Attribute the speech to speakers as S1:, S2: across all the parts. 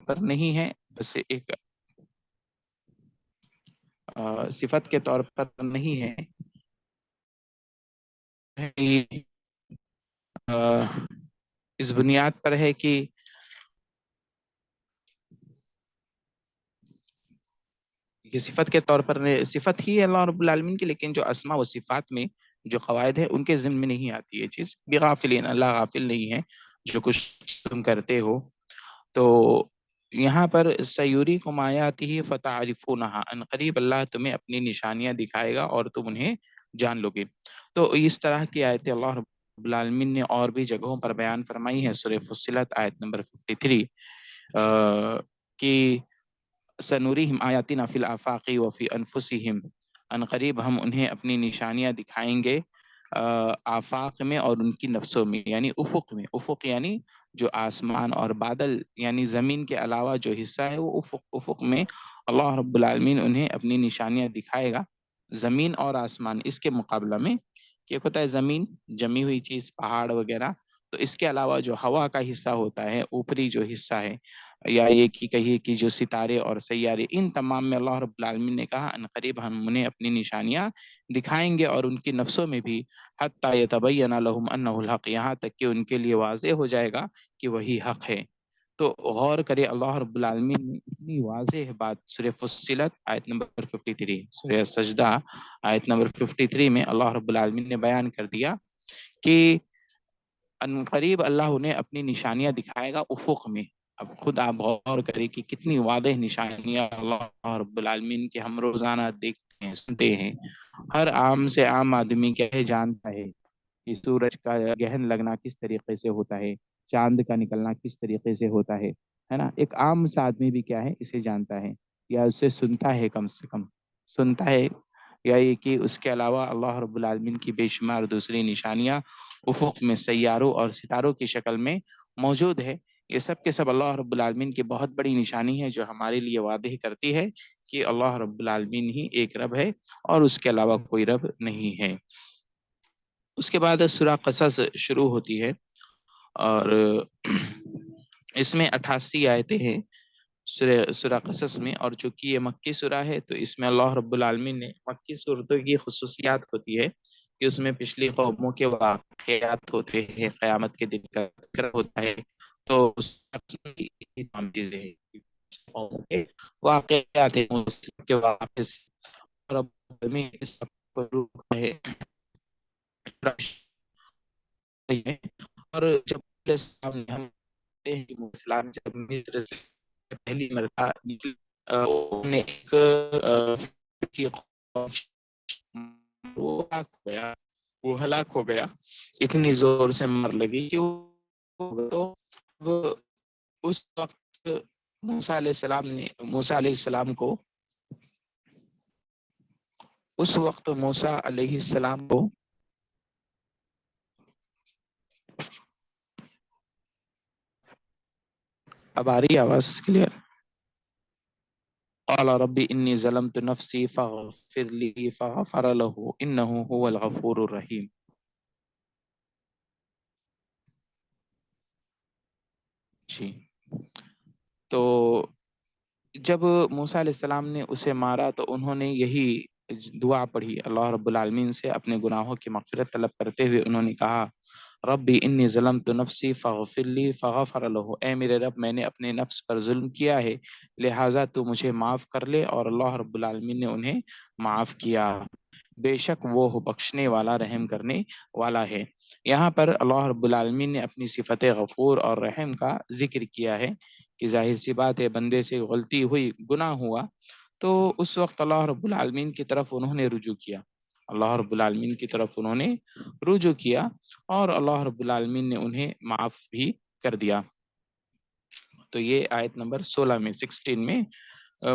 S1: پر نہیں ہے، بس ایک صفت کے طور پر نہیں ہے، اس بنیاد پر ہے کہ یہ صفت کے طور پر صفت ہی ہے اللہ رب العالمین کی، لیکن جو اسماء و صفات میں جو قواعد ہے ان کے ذمہ میں نہیں آتی یہ چیز. بغافلین، اللہ غافل نہیں ہے جو کچھ تم کرتے ہو. تو یہاں پر سیوریکم آیاتہ فتعرفونہا، ان قریب اللہ تمہیں اپنی نشانیاں دکھائے گا اور تم انہیں جان لو گے. تو اس طرح کی آیتیں اللہ رب العالمین نے اور بھی جگہوں پر بیان فرمائی ہیں. سورہ فصلت آیت نمبر 53 کہ سنوریہم آیاتنا فی الآفاق وفی انفسہم، ان قریب ہم انہیں اپنی نشانیاں دکھائیں گے آفاق میں اور ان کی نفسوں میں، یعنی افق میں. افق یعنی جو آسمان اور بادل یعنی زمین کے علاوہ جو حصہ ہے وہ افق میں اللہ رب العالمین انہیں اپنی نشانیاں دکھائے گا. زمین اور آسمان اس کے مقابلہ میں کہ ہوتا ہے زمین جمی ہوئی چیز، پہاڑ وغیرہ، تو اس کے علاوہ جو ہوا کا حصہ ہوتا ہے، اوپری جو حصہ ہے، یا یہ کی کہیے کہ جو ستارے اور سیارے، ان تمام میں اللہ رب العالمین نے کہا ان قریب ہم انہیں اپنی نشانیاں دکھائیں گے اور ان کی نفسوں میں بھی، حتی یتبین لہم انہ الحق، یہاں تک کہ ان کے لیے واضح ہو جائے گا کہ وہی حق ہے. تو غور کرے اللہ رب العالمین نے اتنی واضح بات سورہ فصلت آیت نمبر 53، سورہ سجدہ آیت نمبر 53 میں اللہ رب العالمین نے بیان کر دیا کہ ان قریب اللہ انہیں اپنی نشانیاں دکھائے گا افق میں. اب خود آپ غور کریں کہ کتنی واضح نشانیاں اللہ رب العالمین کے ہم روزانہ دیکھتے ہیں، سنتے ہیں. ہر عام سے عام آدمی کیا جانتا ہے کہ سورج کا گہن لگنا کس طریقے سے ہوتا ہے، چاند کا نکلنا کس طریقے سے ہوتا ہے نا. ایک عام سا آدمی بھی کیا ہے اسے جانتا ہے یا اسے سنتا ہے، کم سے کم سنتا ہے. یا یہ کہ اس کے علاوہ اللہ رب العالمین کی بے شمار دوسری نشانیاں افق میں سیاروں اور ستاروں کی شکل میں موجود ہے. یہ سب کے سب اللہ رب العالمین کی بہت بڑی نشانی ہے جو ہمارے لیے واضح کرتی ہے کہ اللہ رب العالمین ہی ایک رب ہے اور اس کے علاوہ کوئی رب نہیں ہے. اس کے بعد سورہ قصص شروع ہوتی ہے اور اس میں 88 آیتیں ہیں سورہ قصص میں، اور چونکہ یہ مکی سورہ ہے تو اس میں اللہ رب العالمین نے، مکی صورتوں کی خصوصیات ہوتی ہے کہ اس میں پچھلی قوموں کے واقعات ہوتے ہیں، قیامت کے دن کا ذکر ہوتا ہے. تو اس تمام چیزیں ہیں، قوموں کے واقعات ہیں، مسلم کے واقعات اور رب العالمین اس سب کو روکتا ہے. اور جب اسلام نے ہم اسلام جب مصر سے پہلی مرتبہ انہوں نے ایک وہ ہلاک ہو گیا، اتنی زور سے مر لگی کہ وہ اس وقت موسیٰ علیہ السلام کو اس وقت موسیٰ علیہ السلام کو اب آ رہی آواز کلیئر؟ قال رب انی ظلمت نفسی فاغفر لی فغفر له انه هو الغفور الرحیم. جی، تو جب موسیٰ علیہ السلام نے اسے مارا تو انہوں نے یہی دعا پڑھی اللہ رب العالمین سے، اپنے گناہوں کی مغفرت طلب کرتے ہوئے انہوں نے کہا ربی انی ظلمت نفسی فاغفر لی فغفر له، اے میرے رب میں نے اپنے نفس پر ظلم کیا ہے لہٰذا تو مجھے معاف کر لے. اور اللہ رب العالمین نے انہیں معاف کیا، بے شک وہ بخشنے والا رحم کرنے والا ہے. یہاں پر اللہ رب العالمین نے اپنی صفت غفور اور رحم کا ذکر کیا ہے کہ ظاہر سی بات ہے بندے سے غلطی ہوئی، گناہ ہوا، تو اس وقت اللہ رب العالمین کی طرف انہوں نے رجوع کیا، اللہ رب العالمین کی طرف انہوں نے رجوع کیا اور اللہ رب العالمین نے انہیں معاف بھی کر دیا. تو یہ آیت نمبر 16 میں 16 میں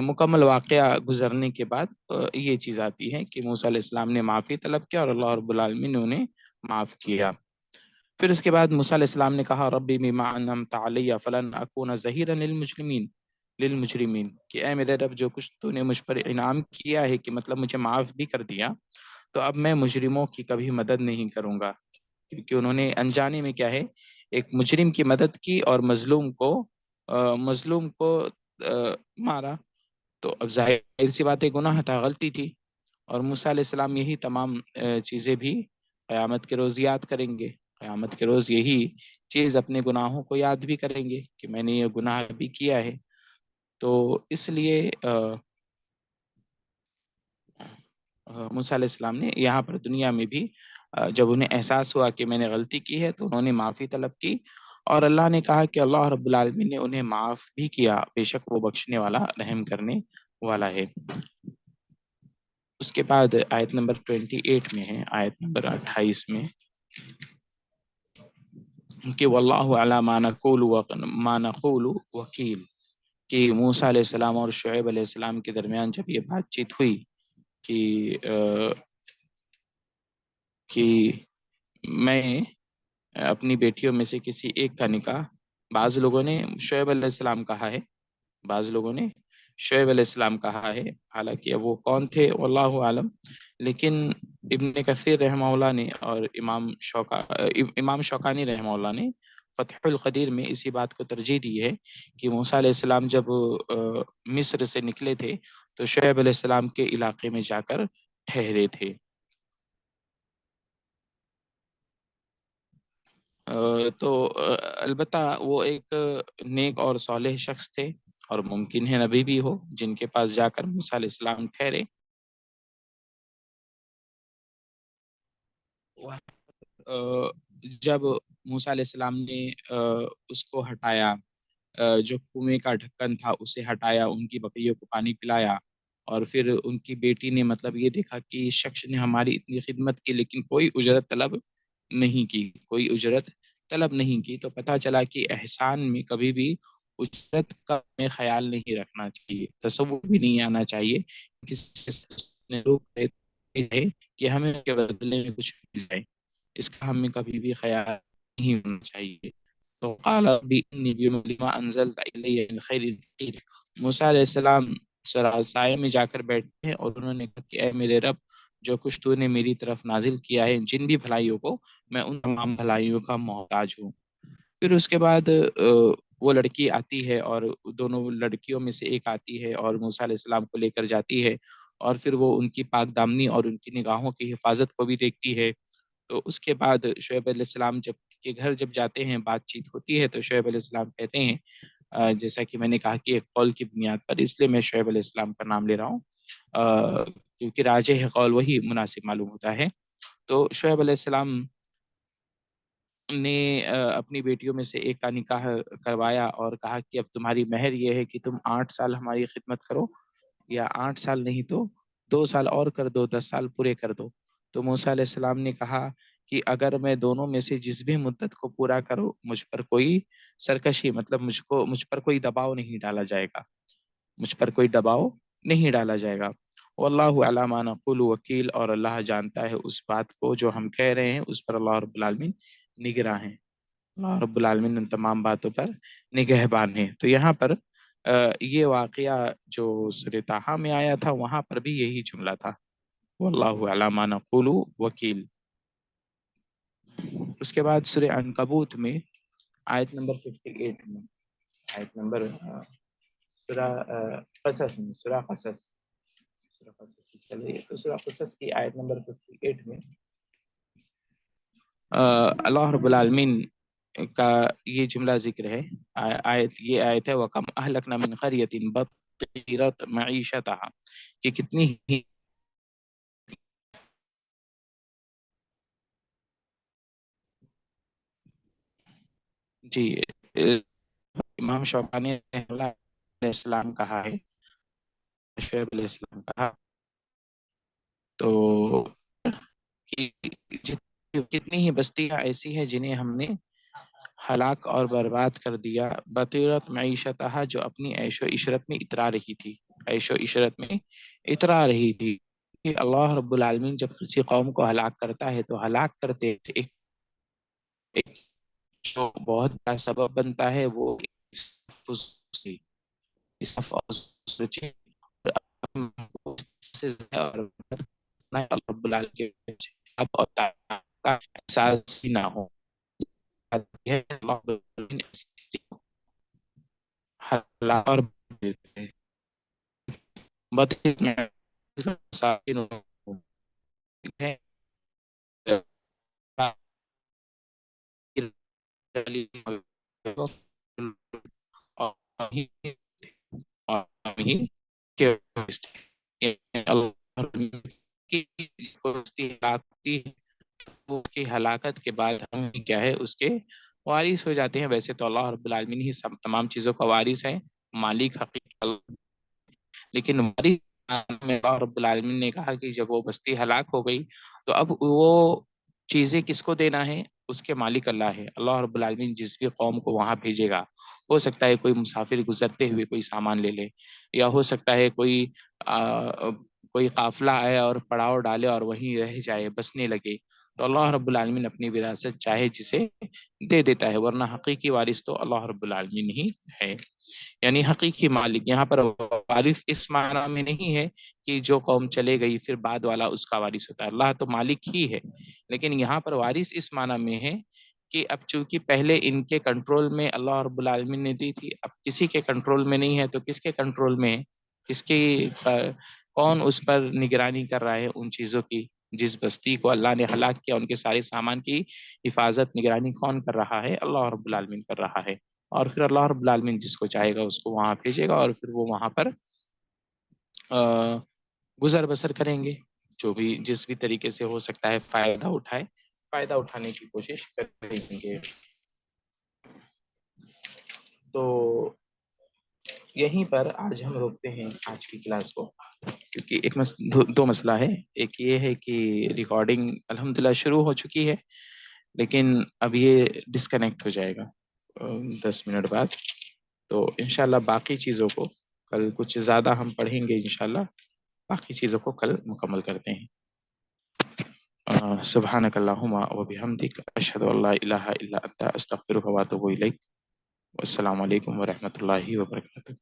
S1: مکمل واقعہ گزرنے کے بعد یہ چیز آتی ہے کہ موسیٰ علیہ السلام نے معافی طلب کیا اور اللہ رب العالمین نے انہیں معاف کیا. پھر اس کے بعد موسیٰ علیہ السلام نے کہا ربی بما انعمت علی فلن اکون ظہیرا للمجرمین کہ اے میرے رب جو کچھ تو نے مجھ پر انعام کیا ہے کہ مطلب مجھے معاف بھی کر دیا، تو اب میں مجرموں کی کبھی مدد نہیں کروں گا، کیونکہ انہوں نے انجانے میں کیا ہے ایک مجرم کی مدد کی اور مظلوم کو मजलूम को मारा। तो अब जाहिर सी बात है गुनाह था, गलती थी। और मूसा अलैहिस्सलाम यही तमाम चीज़ें भी क़यामत के रोज़ याद करेंगे। क़यामत के रोज़ यही चीज़ अपने गुनाहों को याद भी करेंगे कि मैंने ये गुनाह भी किया है। तो इसलिए मूसा अलैहिस्सलाम ने यहाँ पर दुनिया में भी जब उन्हें एहसास हुआ कि मैंने गलती की है तो उन्होंने माफ़ी तलब की। और अल्लाह ने कहा कि अल्लाह रब्बुल आलमीन ने उन्हें माफ़ भी किया, बेशक वो बख्शने वाला, रहम करने वाला है। उसके बाद आयत नंबर 28 में है, आयत नंबर 28 में कि वल्लाहु अला मा नक़ूलु वकील, कि मूसा अलैहिस्सलाम और शुएब अलैहिस्सलाम के दरमियान जब ये बातचीत हुई कि कि मैं अपनी बेटियों में से किसी एक का निकाह, बाज़ लोगों ने शुएब अलैहिस्सलाम कहा है, बाज़ लोगों ने शुएब अलैहिस्सलाम कहा है, हालांकि अब वो कौन थे वल्लाहु आलम। लेकिन इब्न कसीर रहमहुल्लाह ने और इमाम शौकानी रहमहुल्लाह ने फ़थहुल क़दीर में इसी बात को तरजीह दी है कि मूसा अलैहिस्सलाम जब मिस्र से निकले थे तो शुएब अलैहिस्सलाम के इलाके में जाकर ठहरे थे। तो अलबत्ता वो एक नेक और सालेह शख्स थे, और मुमकिन है नबी भी हो जिनके पास जाकर मूसा अलैहिस्सलाम ठहरे। अ, जब मूसा अलैहिस्सलाम ने उसको हटाया, जो कुएं का ढक्कन था उसे हटाया, उनकी बकरियों को पानी पिलाया, और फिर उनकी बेटी ने मतलब ये देखा कि इस शख्स ने हमारी इतनी खिदमत की लेकिन कोई उजरत तलब नहीं की, कोई उजरत तलब नहीं की, तो पता चला कि एहसान में कभी भी उजरत का हमें ख्याल नहीं रखना चाहिए, तसव्वुर भी नहीं आना चाहिए कि लोग कहते हैं कि हमें उसके बदले में कुछ मिल जाए, इसका हमें कभी भी ख्याल नहीं होना चाहिए। तो क़ाल रब्बी इन्नी लिमा अंज़लत इलैया मिन खैरिन फ़क़ीर, मूसा अलैहिस्सलाम साये में जाकर बैठे हैं और उन्होंने कहा कि ऐ मेरे रब, जो कुछ तूने मेरी तरफ नाजिल किया है जिन भी भलाइयों को, मैं उन तमाम भलाइयों का मोहताज हूँ। फिर उसके बाद वो लड़की आती है और दोनों लड़कियों में से एक आती है और मूसा अलैहिस्सलाम को लेकर जाती है, और फिर वो उनकी पाक दामनी और उनकी निगाहों की हिफाजत को भी देखती है। तो उसके बाद शुएब अलैहिस्सलाम जब के घर जब जाते हैं, बातचीत होती है, तो शुएब अलैहिस्सलाम कहते हैं, जैसा कि मैंने कहा कि एक कौल की बुनियाद पर, इसलिए मैं शुएब अलैहिस्सलाम का नाम ले रहा हूँ, क्योंकि राजिह कौल वही मुनासिब मालूम होता है। तो शुएब अलैहिस्सलाम ने अपनी बेटियों में से एक का निकाह करवाया और कहा कि अब तुम्हारी महर ये है कि तुम 8 साल हमारी खिदमत करो, या 8 साल नहीं तो 2 साल और कर दो, 10 साल पूरे कर दो। तो मूसा अलैहिस्सलाम ने कहा कि अगर मैं दोनों में से जिस भी मुद्दत को पूरा करूँ, मुझ पर कोई सरकशी, मतलब मुझ पर कोई दबाव नहीं डाला जाएगा, मुझ पर कोई दबाव नहीं डाला जाएगा। वल्लाहु अला मा नक़ूलु वकील, और अल्लाह जानता है उस बात को जो हम कह रहे हैं, उस पर अल्लाह रब्बुल आलमीन निगरां है। अल्लाह रब्बुल आलमीन उन तमाम बातों पर निगहबान है। तो यहाँ पर ये वाक़या जो सूरह ताहा में आया था, वहाँ पर भी यही जुमला था, वल्लाहु अला मा नक़ूलु वकील। उसके बाद सूरह अनकबूत में आयत नंबर 58 में, आयत नंबर क़सस में, सूरह क़सस से चलिए, तो सूरह क़सस की आयत नंबर 58 में अल्लाह रब्बुल आलमीन का ये जुमला जिक्र है। ये आयत है, वकम अहलकना मिन क़रयतिन बतिरत मईशतहा, कि कितनी ही, जी, इमाम शौकानी अलैहिस्सलाम कहा है, शुएब अलैहिस्सलाम कहा, तो कि कितनी ही बस्तियां ऐसी हैं जिन्हें हमने हलाक और बर्बाद कर दिया, बतीरत मईशतहा, जो अपनी ऐशो इशरत में इतरा रही थी, ऐशो इशरत में इतरा रही थी। कि अल्लाह रब्बुल आलमीन जब किसी कौम को हलाक करता है तो हलाक करते एक जो बहुत बड़ा सबब बनता है वो इसफ और सोचे, और और अल्लाह रब्बुल आलमीन के अब और ताक़त का एहसास ही ना हो। हला और बदकिस्मत है और ही के अल्लाह की आती है, वो की हलाकत के बाद हम क्या है उसके वारिस हो जाते हैं। वैसे तो अल्लाह रब्बुल आलमीन ही सब तमाम चीज़ों का वारिस है, मालिक हकीकत, लेकिन वारिस में अल्लाह रब्बुल आलमीन ने कहा कि जब वो बस्ती हलाक हो गई तो अब वो चीज़ें किसको देना है, उसके मालिक अल्लाह है। अल्लाह रब्बुल आलमीन जिस भी कौम को वहां भेजेगा, हो सकता है कोई मुसाफिर गुजरते हुए कोई सामान ले ले, या हो सकता है कोई काफिला आए और पड़ाव डाले और वहीं रह जाए, बसने लगे, तो अल्लाह रब्बुल आलमीन अपनी विरासत चाहे जिसे दे देता है, वरना हकीकी वारिस तो अल्लाह रब्बुल आलमीन ही है। यानी हकीकी मालिक यहाँ पर वारिस इस माना में नहीं है कि जो कौम चले गई फिर बाद वाला उसका वारिस होता है, अल्लाह तो मालिक ही है। लेकिन यहाँ पर वारिस इस माना में है कि अब चूंकि पहले इनके कंट्रोल में अल्लाह रब्बुल आलमीन ने दी थी, अब किसी के कंट्रोल में नहीं है तो किसके कंट्रोल में है, कौन उस पर निगरानी कर रहा है उन चीज़ों की। जिस बस्ती को अल्लाह ने हलाक किया उनके सारे सामान की हिफाजत निगरानी कौन कर रहा है, अल्लाह रब्बुल आलमीन कर रहा है। और फिर अल्लाह रब्बुल आलमीन जिसको चाहेगा उसको वहां भेजेगा और फिर वो वहां पर गुजर बसर करेंगे, जो भी जिस भी तरीके से हो सकता है फायदा उठाने की कोशिश करेंगे। तो यहीं पर आज हम रोकते हैं आज की क्लास को, क्योंकि दो मसला है। एक ये है कि रिकॉर्डिंग अल्हम्दुलिल्लाह शुरू हो चुकी है, लेकिन अब ये डिस्कनेक्ट हो जाएगा 10 मिनट बाद। तो इंशाल्लाह बाकी चीज़ों को कल कुछ ज़्यादा हम पढ़ेंगे, इंशाल्लाह बाकी चीज़ों को कल मुकम्मल करते हैं। सुब्हानक अल्लाहुम्मा व बिहम्दिक अशहदु अल्ला इलाहा इल्ला अंता अस्तगफिरुका व अतूबु इलैक। अस्सलामु अलैकुम व रहमतुल्लाहि व बरकातुहू।